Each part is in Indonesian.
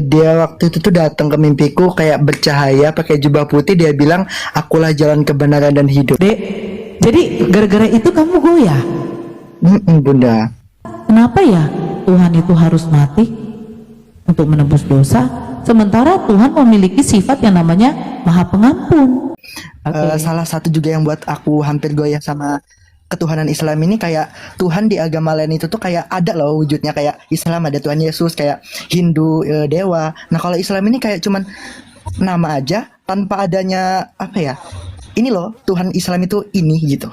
Dia waktu itu tuh datang ke mimpiku kayak bercahaya pakai jubah putih. Dia bilang, akulah jalan kebenaran dan hidup. Dek, jadi gara-gara itu kamu goyah? Bunda. Kenapa ya Tuhan itu harus mati untuk menebus dosa, sementara Tuhan memiliki sifat yang namanya Maha Pengampun? Salah satu juga yang buat aku hampir goyah sama ketuhanan Islam ini, kayak Tuhan di agama lain itu tuh kayak ada loh wujudnya. Kayak Islam ada Tuhan Yesus, kayak Hindu dewa. Nah kalau Islam ini kayak cuman nama aja tanpa adanya apa ya, ini loh Tuhan Islam itu ini gitu.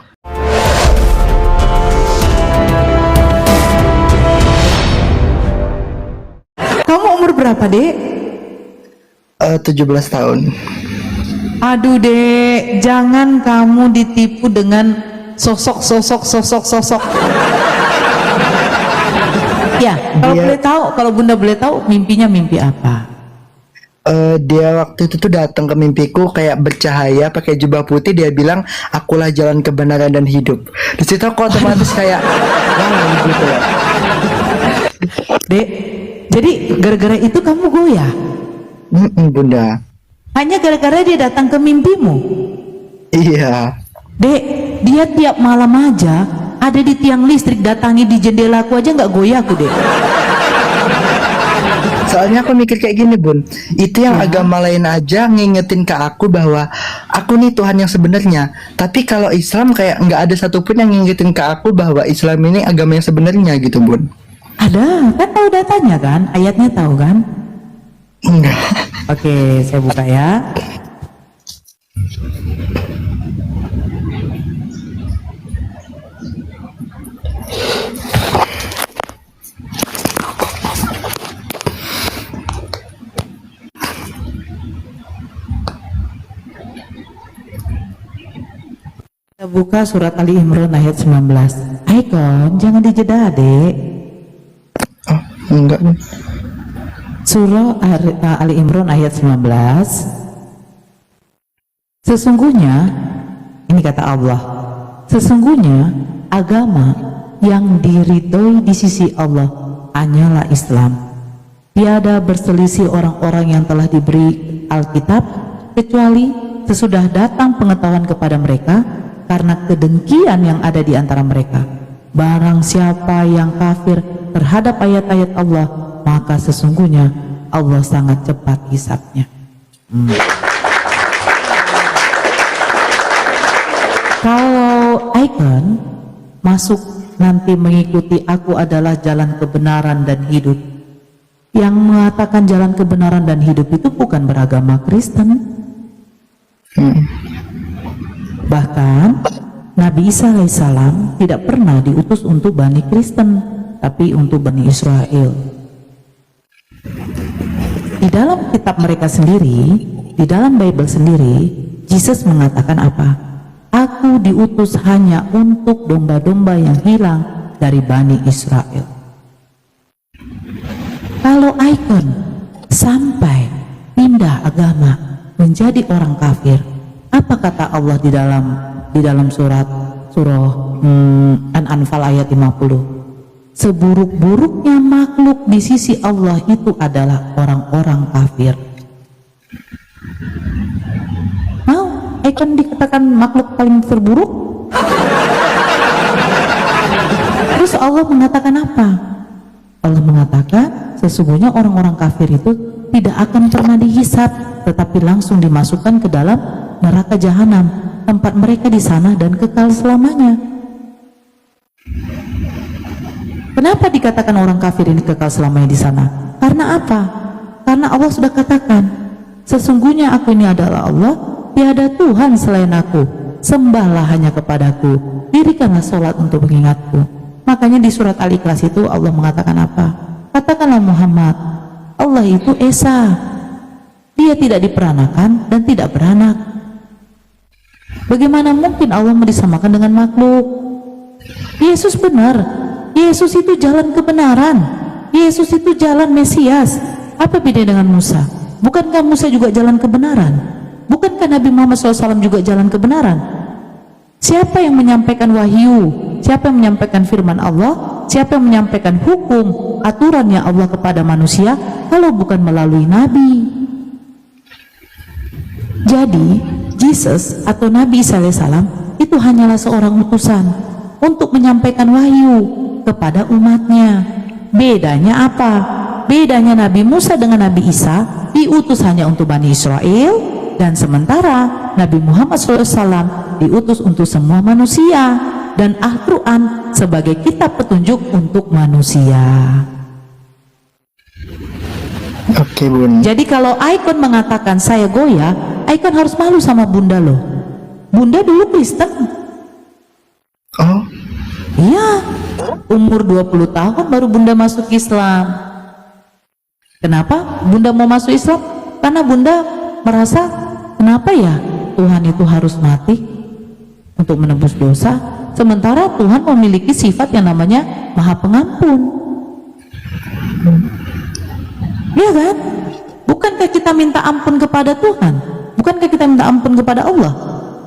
Kamu umur berapa, Dek? 17 tahun. Aduh, Dek, jangan kamu ditipu dengan sosok. Ya, kalau Bunda boleh tahu mimpinya mimpi apa? Dia waktu itu tuh datang ke mimpiku kayak bercahaya pakai jubah putih. Dia bilang, akulah jalan kebenaran dan hidup. Di situ aku otomatis kayak wow gitu ya. Dek, jadi gara-gara itu kamu goyah? Bunda. Hanya gara-gara dia datang ke mimpimu? Iya. Dek, dia tiap malam aja ada di tiang listrik, datangi di jendelaku aja nggak goyah aku, Dek. Soalnya aku mikir kayak gini, Bun. Itu yang agama lain aja ngingetin ke aku bahwa aku nih Tuhan yang sebenarnya. Tapi kalau Islam kayak nggak ada satupun yang ngingetin ke aku bahwa Islam ini agama yang sebenarnya gitu, Bun. Ada, kan tahu datanya kan? Ayatnya tahu kan? Enggak. Oke, saya buka ya. Kita buka surat Ali Imran ayat 19. Aikon, jangan dijeda, Dek. Oh, enggak. Surah Ali Imran ayat 19. Sesungguhnya, ini kata Allah, sesungguhnya agama yang diridhoi di sisi Allah hanyalah Islam. Tiada berselisih orang-orang yang telah diberi Alkitab, kecuali sesudah datang pengetahuan kepada mereka karena kedengkian yang ada di antara mereka. Barang siapa yang kafir terhadap ayat-ayat Allah, maka sesungguhnya Allah sangat cepat hisabnya. Kalau Aikon masuk nanti mengikuti aku adalah jalan kebenaran dan hidup, yang mengatakan jalan kebenaran dan hidup itu bukan beragama Kristen. Bahkan Nabi Isa alaihissalam tidak pernah diutus untuk Bani Kristen, tapi untuk Bani Israel. Di dalam kitab mereka sendiri, di dalam Bible sendiri, Yesus mengatakan apa? Aku diutus hanya untuk domba-domba yang hilang dari Bani Israel. Kalau Aikon sampai pindah agama menjadi orang kafir, apa kata Allah di dalam surah An-Anfal ayat 50? Seburuk-buruknya makhluk di sisi Allah itu adalah orang-orang kafir. Mau Aikon dikatakan makhluk paling terburuk? Terus Allah mengatakan apa? Allah mengatakan sesungguhnya orang-orang kafir itu tidak akan pernah dihisab, tetapi langsung dimasukkan ke dalam neraka jahanam, tempat mereka di sana dan kekal selamanya. Kenapa dikatakan orang kafir ini kekal selamanya di sana? Karena apa? Karena Allah sudah katakan, sesungguhnya aku ini adalah Allah, tiada Tuhan selain aku, sembahlah hanya kepadaku, dirikanlah sholat untuk mengingatku. Makanya di surat Al-Ikhlas itu Allah mengatakan apa? Katakanlah Muhammad, Allah itu Esa, dia tidak diperanakan dan tidak beranak. Bagaimana mungkin Allah mau disamakan dengan makhluk? Yesus benar, Yesus itu jalan kebenaran, Yesus itu jalan Mesias. Apa beda dengan Musa? Bukankah Musa juga jalan kebenaran? Bukankah Nabi Muhammad SAW juga jalan kebenaran? Siapa yang menyampaikan wahyu? Siapa yang menyampaikan firman Allah? siapa yang menyampaikan hukum, aturannya Allah kepada manusia kalau bukan melalui Nabi? Jadi, Jesus atau Nabi Isa alaihissalam itu hanyalah seorang utusan untuk menyampaikan wahyu kepada umatnya. Bedanya apa? Bedanya Nabi Musa dengan Nabi Isa, diutus hanya untuk Bani Israel, dan sementara Nabi Muhammad SAW diutus untuk semua manusia, dan Al-Quran sebagai kitab petunjuk untuk manusia. Oke Bun. Jadi kalau Icon mengatakan saya Goya, Icon harus malu sama Bunda loh. Bunda dulu Kristen. Oh, Iya, umur 20 tahun baru Bunda masuk Islam. Kenapa Bunda mau masuk Islam? Karena Bunda merasa, kenapa ya Tuhan itu harus mati untuk menebus dosa, sementara Tuhan memiliki sifat yang namanya Maha Pengampun. Iya kan? Bukankah kita minta ampun kepada Tuhan? Bukankah kita minta ampun kepada Allah?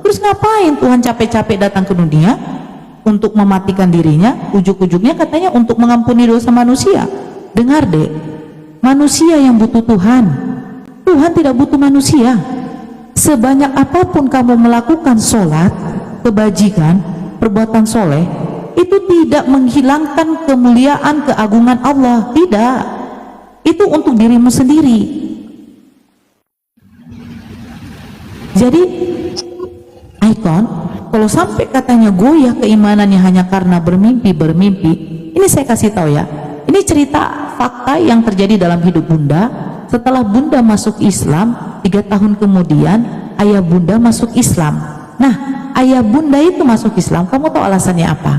Terus ngapain Tuhan capek-capek datang ke dunia untuk mematikan dirinya? Ujuk-ujuknya katanya untuk mengampuni dosa manusia. Dengar dek, manusia yang butuh Tuhan. Tuhan tidak butuh manusia. Sebanyak apapun kamu melakukan sholat, kebajikan, perbuatan soleh, itu tidak menghilangkan kemuliaan, keagungan Allah. Tidak. Itu untuk dirimu sendiri. Jadi Icon, kalau sampai katanya goyah keimanannya hanya karena bermimpi, ini saya kasih tahu ya, ini cerita fakta yang terjadi dalam hidup Bunda. Setelah Bunda masuk Islam, 3 tahun kemudian ayah Bunda masuk Islam. Nah, ayah Bunda itu masuk Islam, kamu tahu alasannya apa?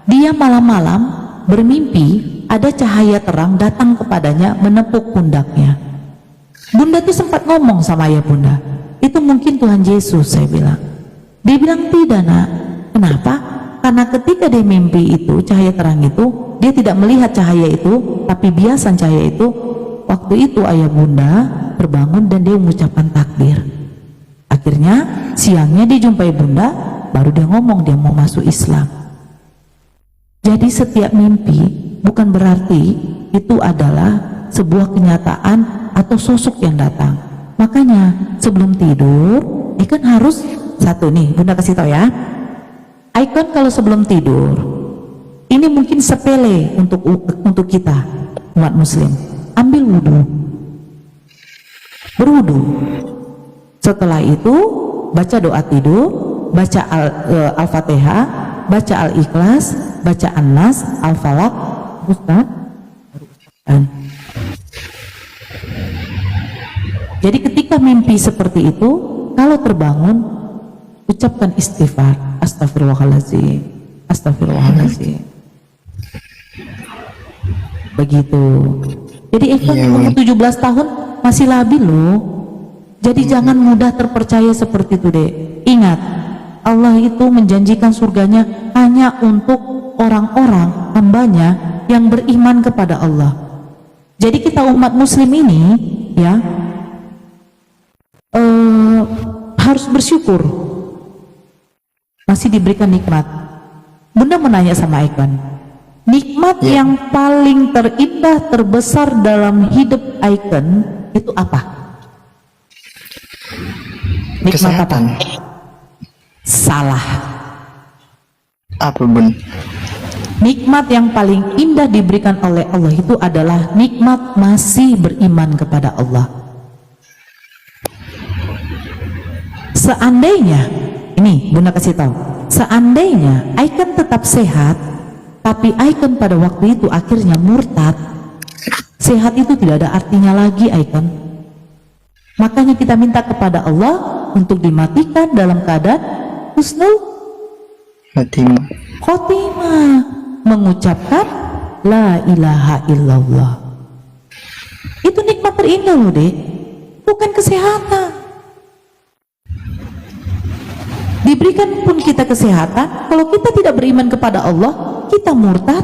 Dia malam-malam bermimpi ada cahaya terang datang kepadanya menepuk pundaknya. Bunda tuh sempat ngomong sama ayah Bunda, itu mungkin Tuhan Yesus. Saya bilang, dia bilang tidak nak. Kenapa? Karena ketika dia mimpi itu, cahaya terang itu, dia tidak melihat cahaya itu, tapi biasan cahaya itu. Waktu itu ayah Bunda terbangun dan dia mengucapkan takbir. Akhirnya siangnya dia jumpai Bunda, baru dia ngomong dia mau masuk Islam. Jadi setiap mimpi bukan berarti itu adalah sebuah kenyataan atau sosok yang datang. Makanya sebelum tidur, Icon harus satu nih, Bunda kasih tahu ya. Icon kalau sebelum tidur, ini mungkin sepele untuk kita umat Muslim. Ambil wudhu, berwudhu. Setelah itu baca doa tidur, baca Al-Fatihah, baca Al-Ikhlas, baca An-Nas, Al-Falaq, Ustaz. Jadi ketika mimpi seperti itu, kalau terbangun, ucapkan istighfar, astagfirullahaladzim, astagfirullahaladzim. Begitu. Jadi umur 17 tahun masih labil loh. Jadi jangan mudah terpercaya seperti itu deh. Ingat, Allah itu menjanjikan surganya hanya untuk orang-orang hambanya yang beriman kepada Allah. Jadi kita umat Muslim ini ya harus bersyukur masih diberikan nikmat. Bunda menanya sama Icon, nikmat yang paling terindah terbesar dalam hidup Icon itu apa? Nikmat kesehatan. apa? Salah. Apa Bun? Nikmat yang paling indah diberikan oleh Allah itu adalah nikmat masih beriman kepada Allah. Seandainya, ini Bunda kasih tahu, seandainya Icon tetap sehat, tapi Icon pada waktu itu akhirnya murtad, sehat itu tidak ada artinya lagi Icon. Makanya kita minta kepada Allah untuk dimatikan dalam keadaan husnul khotimah, mengucapkan la ilaha illallah. Itu nikmat terindah loh dek, bukan kesehatan. Diberikan pun kita kesehatan, kalau kita tidak beriman kepada Allah, kita murtad,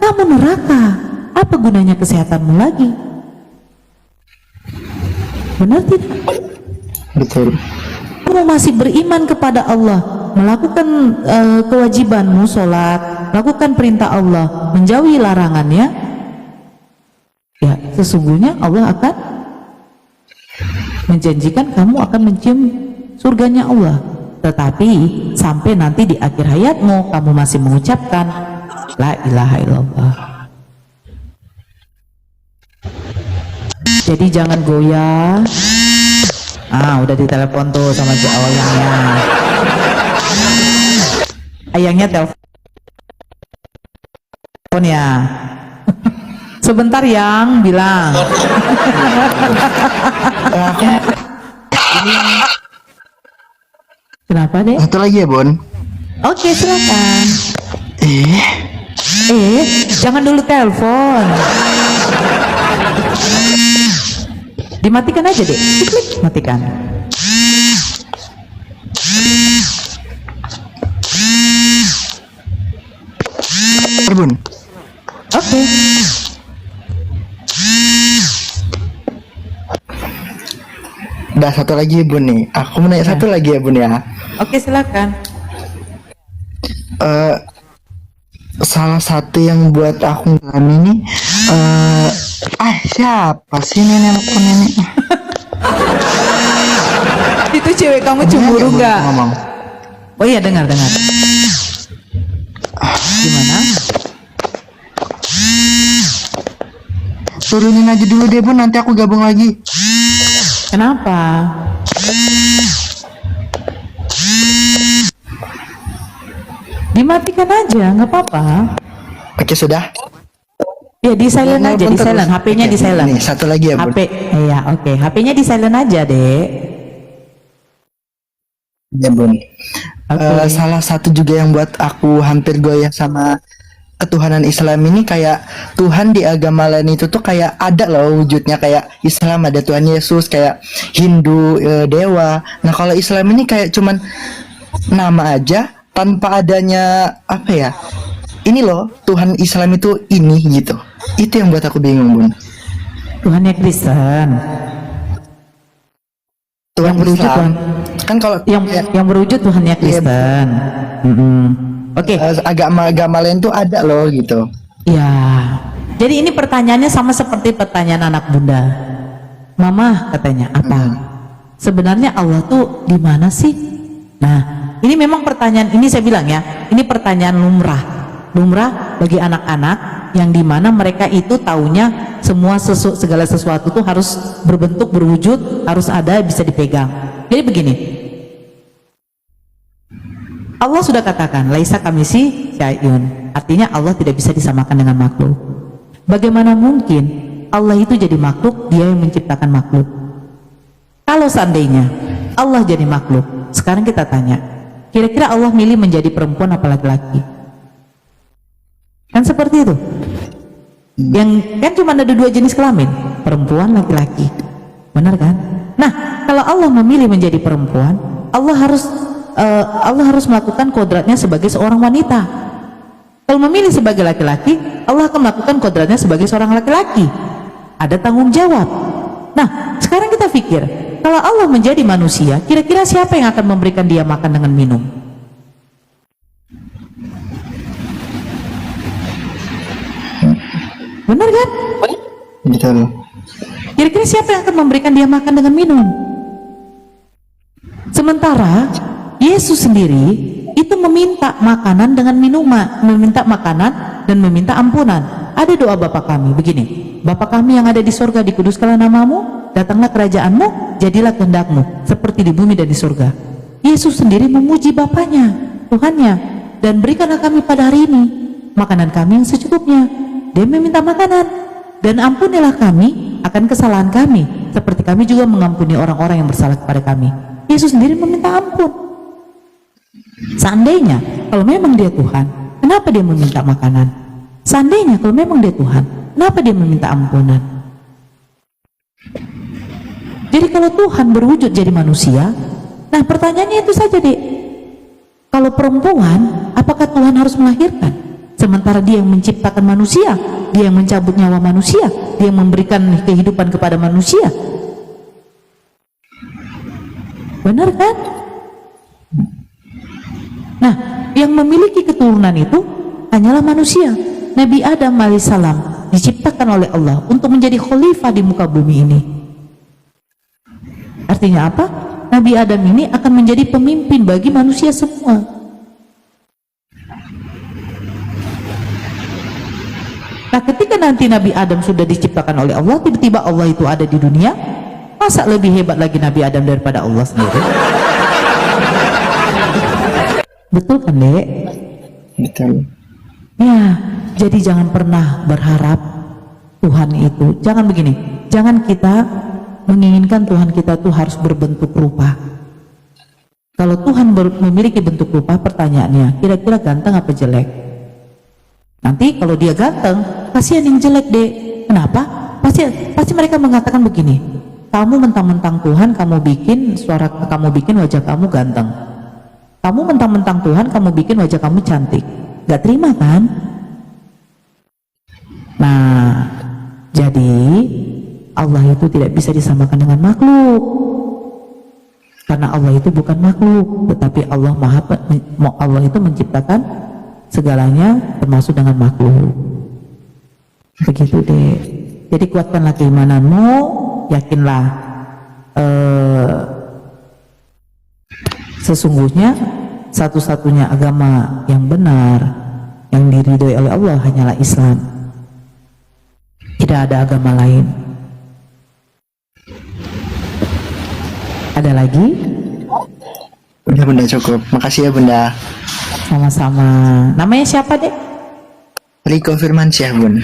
kamu neraka. Apa gunanya kesehatanmu lagi? Benar tidak? Betul. Kamu masih beriman kepada Allah, melakukan kewajibanmu, sholat, lakukan perintah Allah, menjauhi larangannya, ya sesungguhnya Allah akan menjanjikan kamu akan mencium surganya Allah. Tetapi sampai nanti di akhir hayatmu kamu masih mengucapkan la ilaha illallah. Jadi jangan goyah. Udah ditelepon tuh sama si ayangnya. Ayangnya telepon ya. Sebentar yang bilang. Kenapa deh? Satu lagi ya Bun. Oke silakan. Jangan dulu telepon. Dimatikan aja deh. Klik, matikan. Bun. Oke. Udah satu lagi Bun nih. Aku mau nanya satu lagi ya Bun ya. Oke silakan. Salah satu yang buat aku ngalamin ini siapa sih ini nelpon ini? Itu cewek kamu cemburu nggak? Ngomong. Oh iya dengar. Gimana? Turunin aja dulu deh Bun, nanti aku gabung lagi. Kenapa? Dimatikan aja, nggak apa-apa. Oke sudah. Ya di silent aja, di silent. HP-nya di silent. Nih satu lagi ya Bun. HP, iya oke. HP-nya di silent aja deh. Ya Bun. Oke. Salah satu juga yang buat aku hampir goyah sama ketuhanan Islam ini, kayak Tuhan di agama lain itu tuh kayak ada loh wujudnya. Kayak Islam ada Tuhan Yesus, kayak Hindu dewa. Nah kalau Islam ini kayak cuman nama aja tanpa adanya apa ya, ini loh Tuhan Islam itu ini gitu. Itu yang buat aku bingung Bun. Tuhannya Kristen. Tuhan Yang berwujud Islam Tuhan. kan kalau Yang berwujud Tuhannya Kristen. Oke. agama lain tuh ada loh gitu. Ya. Jadi ini pertanyaannya sama seperti pertanyaan anak bunda. Mama katanya apa? Sebenarnya Allah tuh di mana sih? Nah, ini memang pertanyaan ini saya bilang ya, ini pertanyaan lumrah bagi anak-anak yang dimana mereka itu taunya segala sesuatu tuh harus berbentuk, berwujud, harus ada, bisa dipegang. Jadi begini, Allah sudah katakan laisa kamisi syai'un, artinya Allah tidak bisa disamakan dengan makhluk. Bagaimana mungkin Allah itu jadi makhluk, dia yang menciptakan makhluk? Kalau seandainya Allah jadi makhluk, sekarang kita tanya, kira-kira Allah milih menjadi perempuan apa laki-laki? Kan seperti itu. Yang kan cuma ada dua jenis kelamin, perempuan, laki-laki. Benar kan? Nah, kalau Allah memilih menjadi perempuan, Allah harus melakukan kodratnya sebagai seorang wanita. Kalau memilih sebagai laki-laki, Allah akan melakukan kodratnya sebagai seorang laki-laki. Ada tanggung jawab. Nah, sekarang kita pikir, kalau Allah menjadi manusia, kira-kira siapa yang akan memberikan dia makan dengan minum? Benar kan? Betul. Kira-kira siapa yang akan memberikan dia makan dengan minum? Sementara Yesus sendiri itu meminta makanan dengan minuman, meminta makanan dan meminta ampunan. Ada doa Bapa kami begini, Bapa kami yang ada di surga, dikuduskanlah namamu, datanglah kerajaanmu, jadilah kehendakmu seperti di bumi dan di surga. Yesus sendiri memuji Bapanya, Tuhannya, dan berikanlah kami pada hari ini makanan kami yang secukupnya. Dia meminta makanan, dan ampunilah kami akan kesalahan kami seperti kami juga mengampuni orang-orang yang bersalah kepada kami. Yesus sendiri meminta ampun. Seandainya kalau memang dia Tuhan, kenapa dia meminta makanan? Seandainya kalau memang dia Tuhan, kenapa dia meminta ampunan? Jadi kalau Tuhan berwujud jadi manusia, nah pertanyaannya itu saja deh, kalau perempuan, apakah Tuhan harus melahirkan? Sementara dia yang menciptakan manusia, dia yang mencabut nyawa manusia, dia yang memberikan kehidupan kepada manusia. Benar kan? Nah, yang memiliki keturunan itu hanyalah manusia. Nabi Adam alaihissalam diciptakan oleh Allah untuk menjadi khalifah di muka bumi ini. Artinya apa? Nabi Adam ini akan menjadi pemimpin bagi manusia semua. Nah, ketika nanti Nabi Adam sudah diciptakan oleh Allah, tiba-tiba Allah itu ada di dunia, masa lebih hebat lagi Nabi Adam daripada Allah sendiri? Betul kan, Dek? Betul. Ya, jadi jangan pernah berharap Tuhan itu, jangan begini, jangan kita menginginkan Tuhan kita tuh harus berbentuk rupa. Kalau Tuhan memiliki bentuk rupa, pertanyaannya, kira-kira ganteng apa jelek? Nanti kalau dia ganteng, kasihan yang jelek, Dek. Kenapa? Pasti mereka mengatakan begini, kamu mentang-mentang Tuhan, kamu bikin wajah kamu ganteng. Kamu mentang-mentang Tuhan, kamu bikin wajah kamu cantik. Gak terima kan? Nah, jadi Allah itu tidak bisa disamakan dengan makhluk, karena Allah itu bukan makhluk, tetapi Allah itu menciptakan segalanya termasuk dengan makhluk. Begitu deh. Jadi kuatkanlah keimananmu, yakinlah sesungguhnya satu-satunya agama yang benar yang diridhoi oleh Allah hanyalah Islam. Tidak ada agama lain. Ada lagi? Udah Bunda, cukup. Makasih ya Bunda. Sama-sama. Namanya siapa, Dek? Riko Firmansyah Bun.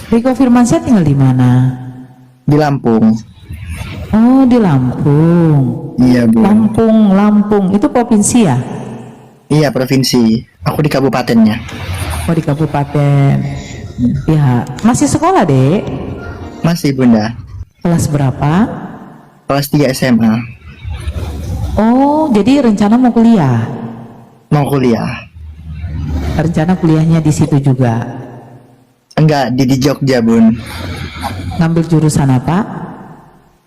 Riko Firmansyah tinggal di mana? Di Lampung. Oh, di Lampung. Iya Bun. Lampung. Itu provinsi ya? Iya, provinsi. Aku di kabupatennya. Oh, di kabupaten. Ya, masih sekolah, Dek? Masih Bunda. Kelas berapa? Kelas 3 SMA. Oh, jadi rencana mau kuliah? Mau kuliah. Rencana kuliahnya di situ juga? Enggak, di Jogja Bun. Ngambil jurusan apa?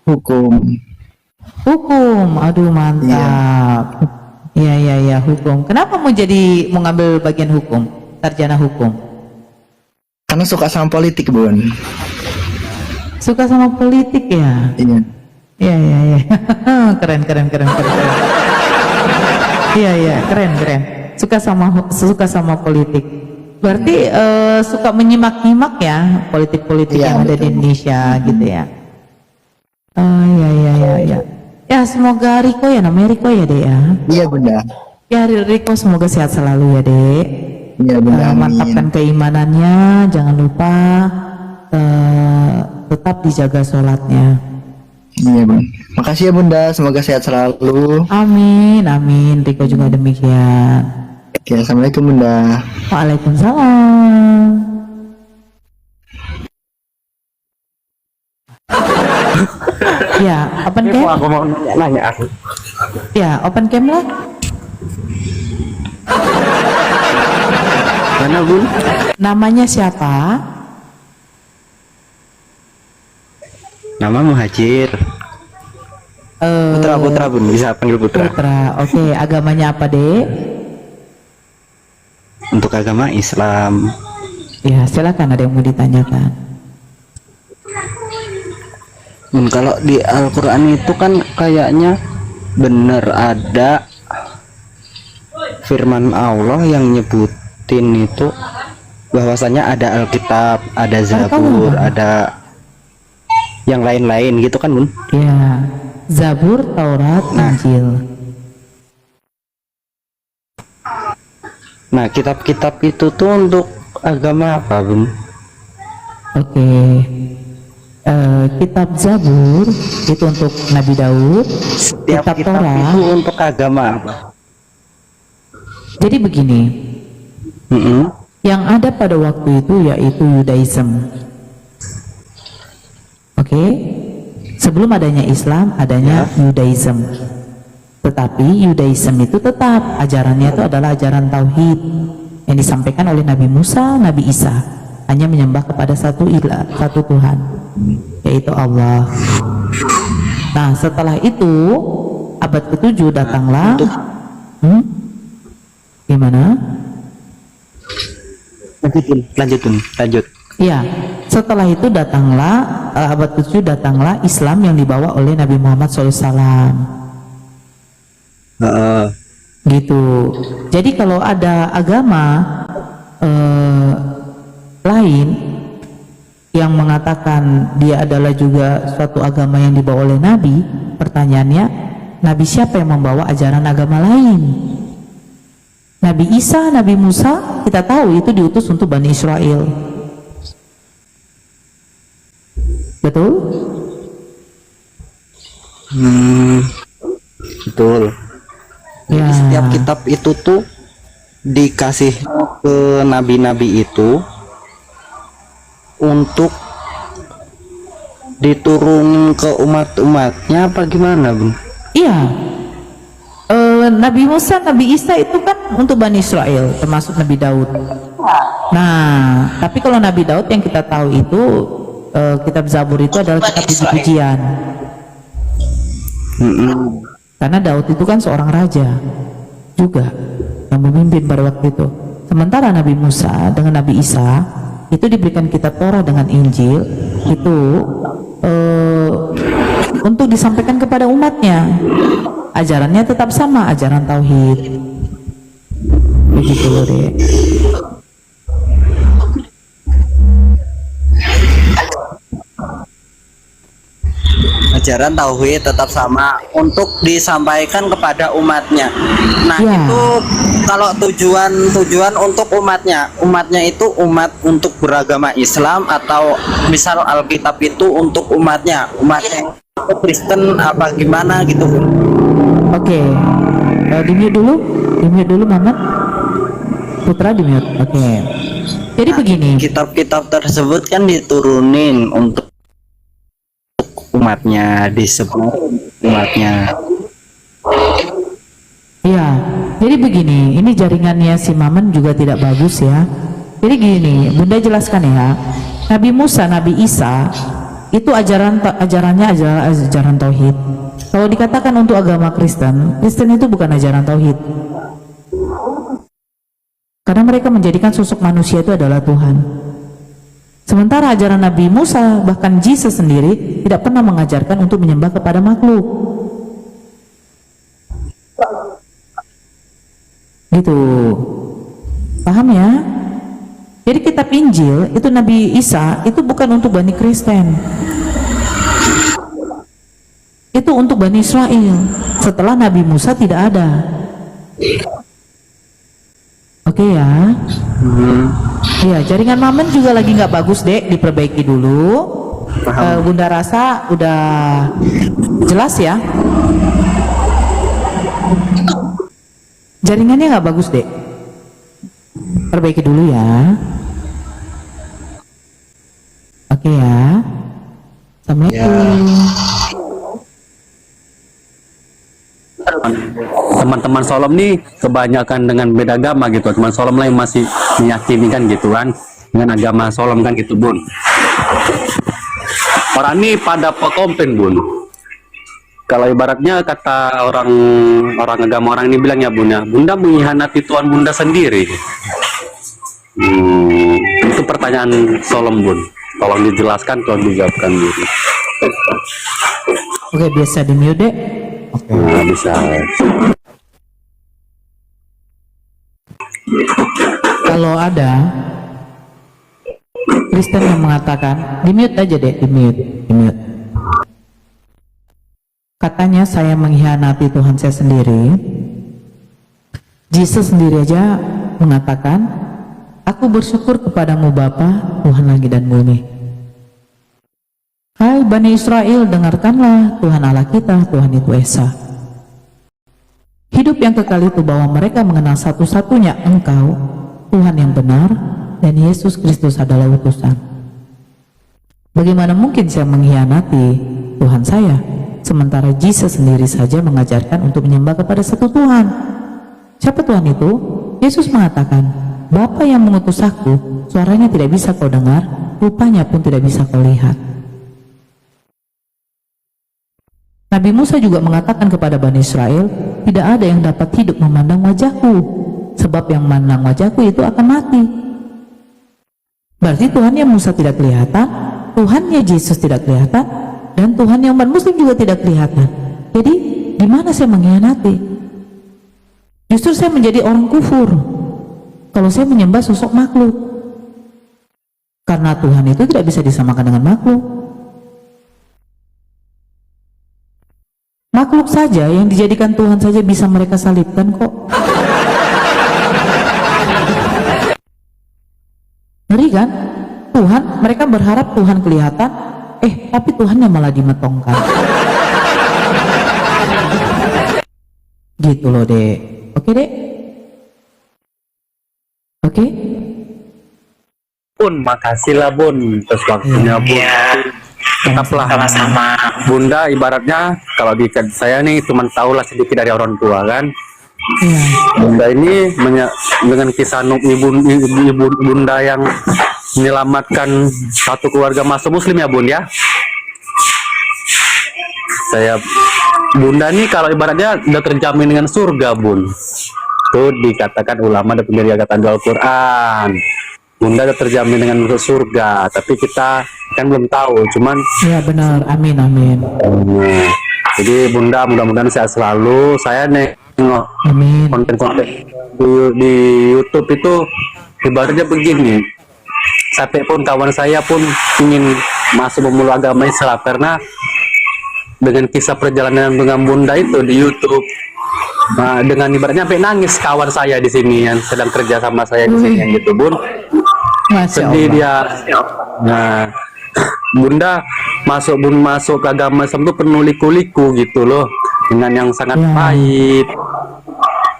Hukum. Hukum. Aduh, mantap. Iya, hukum. Kenapa mau ngambil bagian hukum? Sarjana hukum? Karena suka sama politik Bun. Suka sama politik ya? Iya. Iya. Keren. Iya, keren. Suka sama politik. Berarti suka menyimak-nyimak ya politik-politik Iya, yang ada di Indonesia gitu ya. Oh iya. Ya semoga Riko ya, namanya Riko ya, Dek ya. Iya Bunda. Ya Riko semoga sehat selalu ya, Dek. Iya Bunda. Amin. Mantapkan keimanannya, jangan lupa tetap dijaga sholatnya. Iya Bun. Makasih ya Bunda, semoga sehat selalu. Amin. Riko juga demikian. Oke, assalamualaikum Bunda. Waalaikumsalam. Ya, open cam. Aku mau nanya aku. Ya, open cam lah. Mana Bun? Namanya siapa? Nama Muhajir. Putra Bun, bisa panggil Putra. Putra. Oke, agamanya apa, Dek? Untuk agama Islam. Ya, silakan, ada yang mau ditanyakan. Bun, kalau di Al-Quran itu kan kayaknya bener ada firman Allah yang nyebutin itu bahwasanya ada Alkitab, ada Zabur, ada yang lain-lain gitu kan Bun? Ya, Zabur, Taurat, Injil. Nah, kitab-kitab itu tuh untuk agama apa Bun? Oke. Kitab Zabur itu untuk Nabi Daud. Setiap kitab kitab Torah itu untuk agama apa? Jadi begini, yang ada pada waktu itu yaitu Yudaism. Oke, sebelum adanya Islam adanya Yudaism. Tetapi Yudaism itu tetap ajarannya itu adalah ajaran tauhid yang disampaikan oleh Nabi Musa, Nabi Isa, hanya menyembah kepada satu Tuhan, yaitu Allah. Nah, setelah itu abad ke-7 datanglah gimana? Lanjut. Ya, setelah itu datanglah abad ke-7 datanglah Islam yang dibawa oleh Nabi Muhammad SAW. Gitu. Jadi kalau ada agama lain yang mengatakan dia adalah juga suatu agama yang dibawa oleh Nabi, pertanyaannya, Nabi siapa yang membawa ajaran agama lain? Nabi Isa, Nabi Musa, kita tahu itu diutus untuk Bani Israel. Betul? Betul. Ya. Setiap kitab itu tuh dikasih ke nabi-nabi itu untuk diturun ke umat-umatnya apa gimana, Bun? Iya. Nabi Musa, Nabi Isa itu kan untuk Bani Israel, termasuk Nabi Daud. Nah, tapi kalau Nabi Daud yang kita tahu itu kitab Zabur itu adalah kitab puji-pujian. Karena Daud itu kan seorang raja juga yang memimpin pada waktu itu. Sementara Nabi Musa dengan Nabi Isa itu diberikan kitab Torah dengan Injil itu untuk disampaikan kepada umatnya. Ajarannya tetap sama, ajaran tauhid. Begitu loh, Dek. Ajaran tauhid tetap sama untuk disampaikan kepada umatnya. Nah, Ya. itu kalau tujuan untuk umatnya itu umat untuk beragama Islam, atau misal Alkitab itu untuk umatnya Kristen apa gimana gitu. Oke. Di mute dulu Mamat. Putra di mute. Oke. Jadi begini. Kitab-kitab tersebut kan diturunin untuk umatnya, disebut umatnya. Iya, jadi begini, ini jaringannya si Maman juga tidak bagus ya. Jadi gini, Bunda jelaskan ya. Nabi Musa, Nabi Isa itu ajarannya adalah ajaran tauhid. Kalau dikatakan untuk agama Kristen itu bukan ajaran tauhid. Karena mereka menjadikan sosok manusia itu adalah Tuhan. Sementara ajaran Nabi Musa, bahkan Jesus sendiri tidak pernah mengajarkan untuk menyembah kepada makhluk. Gitu. Paham ya? Jadi kitab Injil itu Nabi Isa itu bukan untuk Bani Kristen. Itu untuk Bani Israel. Setelah Nabi Musa tidak ada. Oke ya. Iya, jaringan Mamen juga lagi nggak bagus, Dek, diperbaiki dulu. Bunda rasa udah jelas ya. Jaringannya nggak bagus, Dek. Perbaiki dulu ya. Oke ya. Assalamualaikum. Teman-teman Solom nih kebanyakan dengan beda agama gitu. Teman Solom lah yang masih meyakini kan gitu kan dengan agama Solom kan gitu, Bun. Orang ini pada pekompen, Bun. Kalau ibaratnya kata orang agama orang ini bilang ya, Bun, ya, Bunda mengkhianati Tuhan Bunda sendiri. Itu pertanyaan Solom, Bun. Tolong dijelaskan, tolong dijawabkan dulu. Oke, biasa di mute, Dek. Oke. Nah, bisa. Kalau ada Kristen yang mengatakan, di mute aja, Dek, di mute. Katanya saya mengkhianati Tuhan saya sendiri. Jesus sendiri aja mengatakan, aku bersyukur kepadamu Bapa, Tuhan langit dan bumi. Hai Bani Israel, dengarkanlah Tuhan Allah kita, Tuhan itu Esa. Hidup yang kekal itu bahwa mereka mengenal satu-satunya Engkau, Tuhan yang benar, dan Yesus Kristus adalah utusan. Bagaimana mungkin saya mengkhianati Tuhan saya, sementara Jesus sendiri saja mengajarkan untuk menyembah kepada satu Tuhan? Siapa Tuhan itu? Yesus mengatakan, Bapa yang mengutus aku, suaranya tidak bisa kau dengar, rupanya pun tidak bisa kau lihat. Nabi Musa juga mengatakan kepada Bani Israel, tidak ada yang dapat hidup memandang wajahku, sebab yang memandang wajahku itu akan mati. Berarti Tuhannya Musa tidak kelihatan, Tuhannya Yesus tidak kelihatan, dan Tuhannya umat muslim juga tidak kelihatan. Jadi di mana saya mengkhianati? Justru saya menjadi orang kufur kalau saya menyembah sosok makhluk. Karena Tuhan itu tidak bisa disamakan dengan makhluk. Makhluk saja yang dijadikan Tuhan saja bisa mereka salibkan kok. Ngeri kan? Tuhan, mereka berharap Tuhan kelihatan, tapi Tuhannya malah dimetongkan. Gitu loh, Dek. Oke, Dek? Oke? Bun, makasih lah Bun, terus waktunya Bun. Tetaplah Sama-sama. Bunda ibaratnya kalau di saya nih cuma tahulah sedikit dari orang tua kan. Iya. Bunda ini dengan kisah ibu Bunda yang menyelamatkan satu keluarga masuk muslim ya Bun ya. Bunda nih kalau ibaratnya udah terjamin dengan surga Bun. Itu dikatakan ulama dan pendiri agama Al-Quran. Bunda udah terjamin dengan surga, tapi kita kan belum tahu, cuman Iya benar, amin amin. jadi Bunda mudah-mudahan sehat selalu. Saya nengok Amin. konten-konten di YouTube itu ibaratnya begini, sampai pun kawan saya pun ingin masuk memeluk agama Islam karena dengan kisah perjalanan dengan Bunda itu di YouTube. Nah, dengan ibaratnya sampai nangis kawan saya di sini yang sedang kerja sama saya di sini yang gitu Bun. Masya Sedih Allah. dia. Nah, Bunda masuk ke agama Islam itu penuh liku-liku gitu loh, dengan yang sangat Ya. pahit.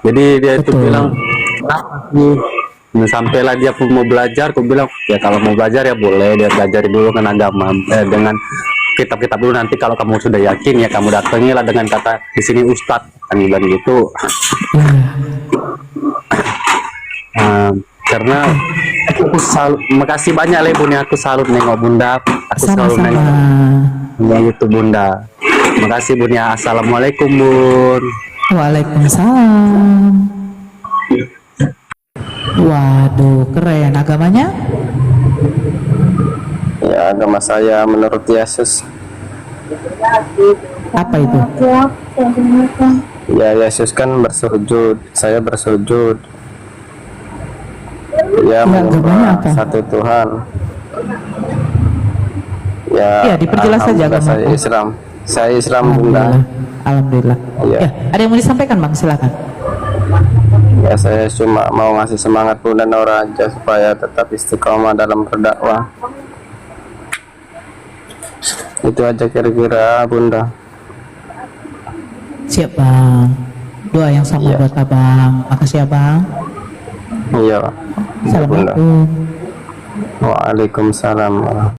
Jadi dia itu Betul. bilang, "Kenapa sih?" Nah, sampailah dia pun mau belajar, aku bilang, ya kalau mau belajar ya boleh, dia belajar dulu kan agama dengan kitab-kitab dulu, nanti kalau kamu sudah yakin ya kamu datangilah dengan kata di sini Ustadz kan bilang gitu. Ya. Karena aku makasih banyak lah Bun ya, aku salut nengok Bunda, aku selalu Sama-sama. nengok YouTube Bunda. Makasih Bun ya. Assalamualaikum Bun. Waalaikumsalam. Waduh, keren agamanya. Ya, agama saya menurut Yesus. Apa itu? Ya, Yesus kan bersujud, saya bersujud. Ya, agamanya menyembah apa? satu Tuhan. Ya, Iya, diperjelas saja alhamdulillah agama. saya Islam. Saya Islam Bunda. Alhamdulillah. Iya. Ya, ada yang mau disampaikan Bang? Silakan. Ya, saya cuma mau ngasih semangat Bunda Nora aja supaya tetap istiqomah dalam berdakwah. Itu aja kira-kira Bunda. Siap Bang. Doa yang sama Iya. buat Abang. Makasih ya Bang. Iya. Bunda. Assalamualaikum. Waalaikumsalam.